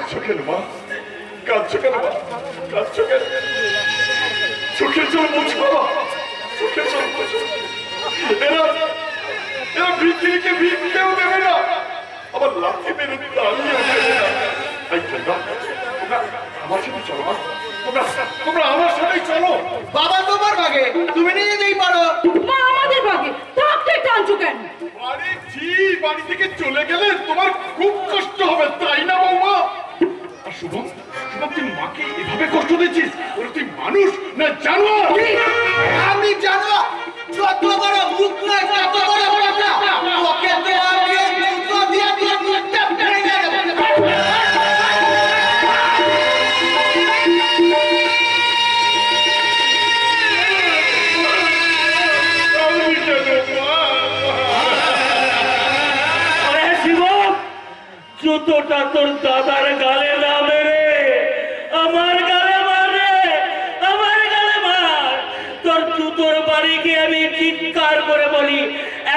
কাঁদছো কেন মা? কাঁদছো কেন মা? কাঁদছো কেন? চোখের জল মুছো বাবা, চোখের জল মুছো। এরা ভিখিরিকে ভিক্ষেও দেবে না, আবার লাথি মেরে দাঁড়িয়ে দেবে না। আমার সাথে চলো মা, তোমরা আমার সাথেই চলো। বাবা তোমার ভাগে, তুমি নিয়ে যেতেই পারো। মা আমাদের ভাগে, তাকে টানছো কেন? বাড়ি থেকে চলে গেলে তোমার খুব কষ্ট হবে, তাই না বৌমা? আর শুভম, তুই মাকে এভাবে কষ্ট দিচ্ছিস? ওরা তুই মানুষ না জানোয়ার? আমি জানো যত বড় মুখ নয় তত বড় কথা। ওকে তো আমি মুখ দিয়ে মুখটা ভেঙে দেব। জুতোটা তোর দাদার গালে না মেরে আমার গালে মারে, আমার গালে মার। তোর জুতোর বাড়ি গিয়ে আমি চিৎকার করে বলি,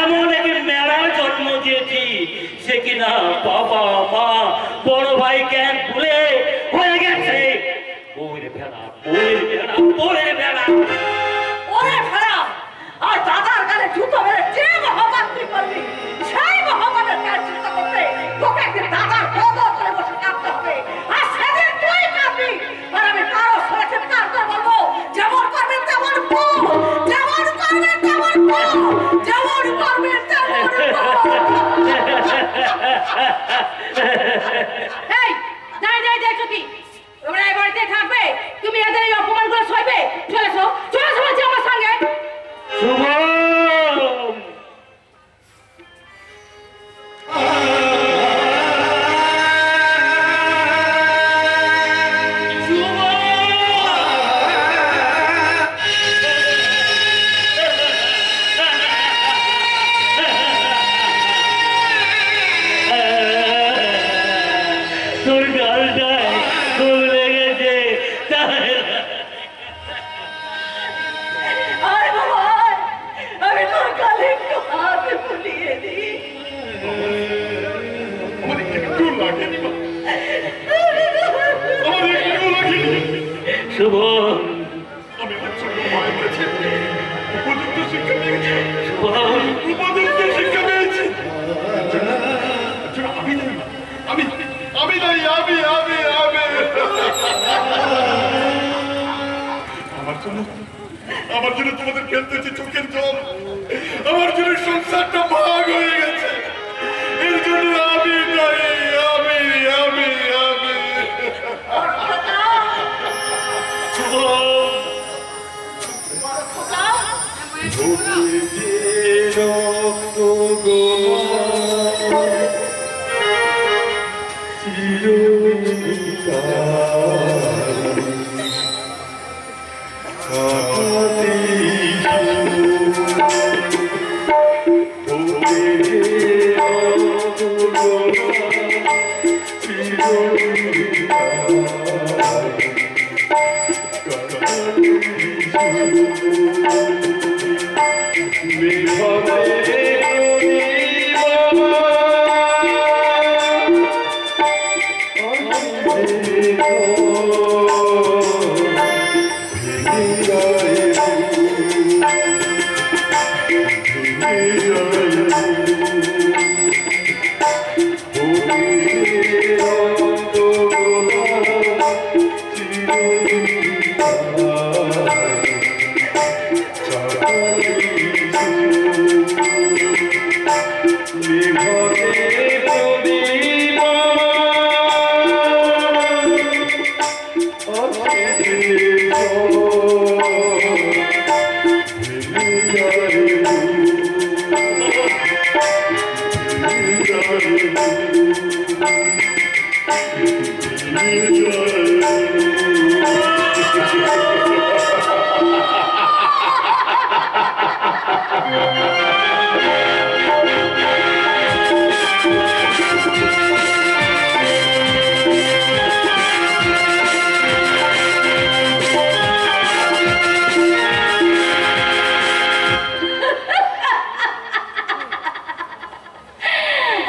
এমন এক মেলার জন্ম দিয়েছি সে কিনা বাবা মা বড় ভাই জ্ঞান ভুলে হয়ে গেছে বউয়ের ভেড়া, বউয়ের ভেড়া, বউয়ের ভেড়া। ওরে ভেড়া, আর দাদার গালে জুতো মেরে যে মহাপাপ তুই করবি, সেই মহাপাপের কাজ চিন্তা করতে তোকে একদিন দাদার কবর তলে বসে কাঁদতে হবে। আর সেদিন তুই কাঁদবি, আর আমি কারো সরে চিৎকার করে বলবো, যেমন করবে তেমন ফল, যেমন করবে তেমন ফল, যেমন করবে তেমন ফল। এই দেখো কি তোমরা এই বাড়িতে থাকবে? তুমি এদের এই অপমানগুলো সইবে? চলেছো চলেছো বলছি আমার সঙ্গে। আমার জন্য তোমাদের ফেলতে হচ্ছে চোখের জল, আমার জন্য সংসারটা ভাগ হয়ে গেছে, এর জন্য আমি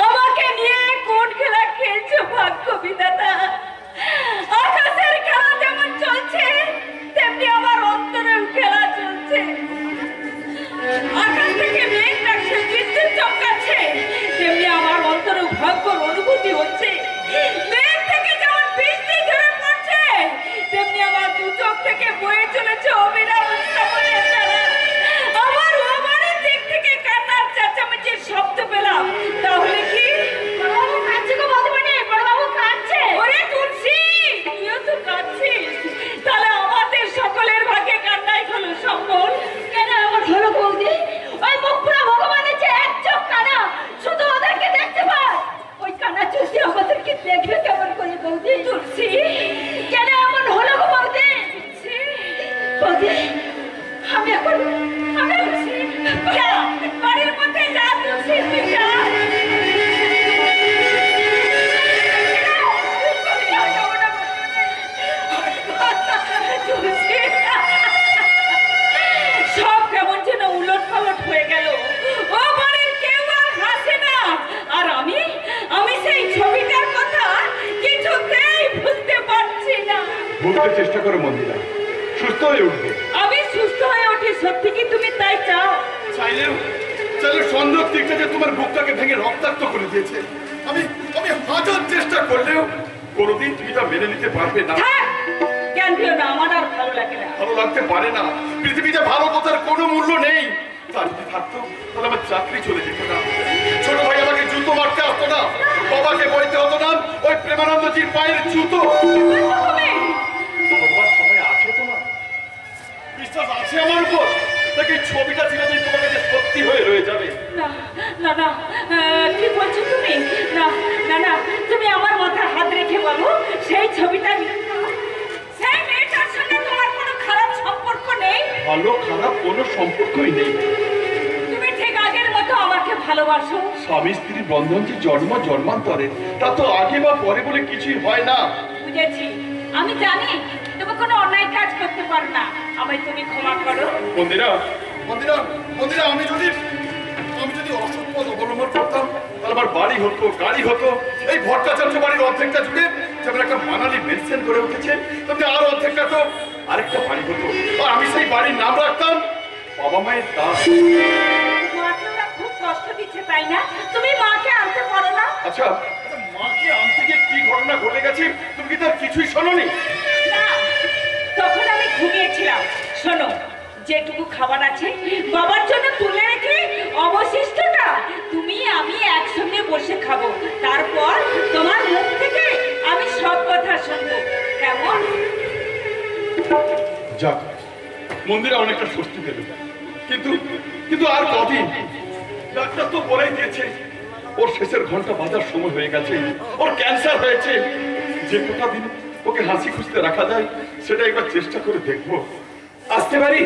আমাকে নিয়ে কোন খেলা খেলছো ভাগ্য বিধাতা? ভয়ঙ্কর অনুভূতি হচ্ছে। মেঘ থেকে যেমন বৃষ্টি ঝরে পড়ছে, তেমনি আমার দু চোখ থেকে বয়ে চলেছে অবিরাম উত্তাপনের ধারা। আমার ও বাড়ির দিক থেকে কান্নার চেঁচামেচির শব্দ পেলাম। তাহলে কি বড়বাবু কাঁদছে গো বৌদিমণি, বড়বাবু কাঁদছে। ওরে তুলসী, তুইও তো কাঁদছিস। তাহলে আমাদের সকলের ভাগ্যে কান্নাই হলো সম্বল। কেন আমার হলো বৌদি? ওই মুখপুরা ভগবানের যে এক চোখ কানা, শুধু ওদেরকে দেখতে পায়। ওই কানা চোখে আমাদেরকে দেখবে কেমন করে বৌদি? তুলসী, কেন এমন হলো গো বৌদি? বৌদি, আমি এখন যা, বাড়ির মধ্যে যা তুলসী, তুই যা। সব কেমন যেন উলট পালট হয়ে গেল। ও বাড়ির কেউ আর হাসে না। আর আমি সেই ছবিটার কথা কিছুতেই ভুলতে পারছি না। ভুলতে চেষ্টা করো মন্দিরা, সুস্থ হয়ে উঠবে। আমি সুস্থ হয়ে উঠি, সত্যি কি তুমি তাই চাও? চাইলেও সন্দেহ দিকটা যে তোমার বুকটাকে ভেঙে রক্তাক্ত করে দিয়েছে, আমি হাজার চেষ্টা করলেও কোনোদিন তুমি তা মেনে নিতে পারবে না। জ্ঞান দিও না, আমার আর ভালো লাগে না। ভালো লাগতে পারে না। পৃথিবীতে ভালো কথার কোনো মূল্য নেই। তা যদি থাকতো তাহলে আমার চাকরি চলে যেত না, ছোট ভাই আমাকে জুতো মারতে আসতো না, বাবাকে বইতে হতো না ওই প্রেমানন্দজির পায়ের জুতো। সবাই আছে তোমার, বিশ্বাস আছে আমার উপর? নাকি ছবিটা ছিল যে তোমার কাছে সত্যি হয়ে রয়ে যাবে? না না না, কি বলছো তুমি? না না না, তুমি আমার মাথায় হাত রেখে বলো, সেই ছবিটা সেই মেয়েটার সঙ্গে তোমার কোনো খারাপ সম্পর্ক নেই? ভালো খারাপ কোনো সম্পর্কই নেই। তুমি ঠিক আগের মতো আমাকে ভালোবাসো। স্বামী স্ত্রীর বন্ধন যে জন্ম জন্মান্তরে, তা তো আগে বা পরে বলে কিছুই হয় না। বুঝেছি, আমি জানি তুমি কোনো অন্যায় কাজ করতে পারো না। আমায় তুমি ক্ষমা করো। মন্দিরা মন্দিরা মন্দিরা, আমি যদি অসৎ পথ অবলম্বন করতাম তাহলে আমার বাড়ি হতো, গাড়ি হতো। এই ভট্টাচার্য বাড়ির অর্ধেকটা জুড়ে যেমন একটা মানালি মেনশন করে উঠেছে, তেমনি আর অর্ধেকটা তো আরেকটা বাড়ি হতো। আর আমি সেই বাড়ির নাম রাখতাম বাবা মায়ের দাস। মাকে ওরা খুব কষ্ট দিচ্ছে, তাই না? তুমি মাকে আনতে পারো না? আচ্ছা, মাকে আনতে গিয়ে কি ঘটনা ঘটে গেছে তুমি কি তার কিছুই শোনোনি? না, তখন আমি ঘুমিয়েছিলাম। শোনো, যেটুকু খাবার আছে বাবার জন্য তুলে রেখে অবশিষ্টটা তুমি আমি একসঙ্গে বসে খাবো। তারপর তোমার মুখ থেকে আমি সব কথা শুনবো, কেমন? যাক, মন্দিরে অনেকটা স্বস্তি পেল। কিন্তু আর কদিন? ডাক্তার তো বলেই দিয়েছে ওর শেষের ঘন্টা বাজার সময় হয়ে গেছে, ওর ক্যান্সার হয়েছে। যে কটা দিন ওকে হাসি খুশিতে রাখা যায় সেটা একবার চেষ্টা করে দেখবো। আসতে পারি?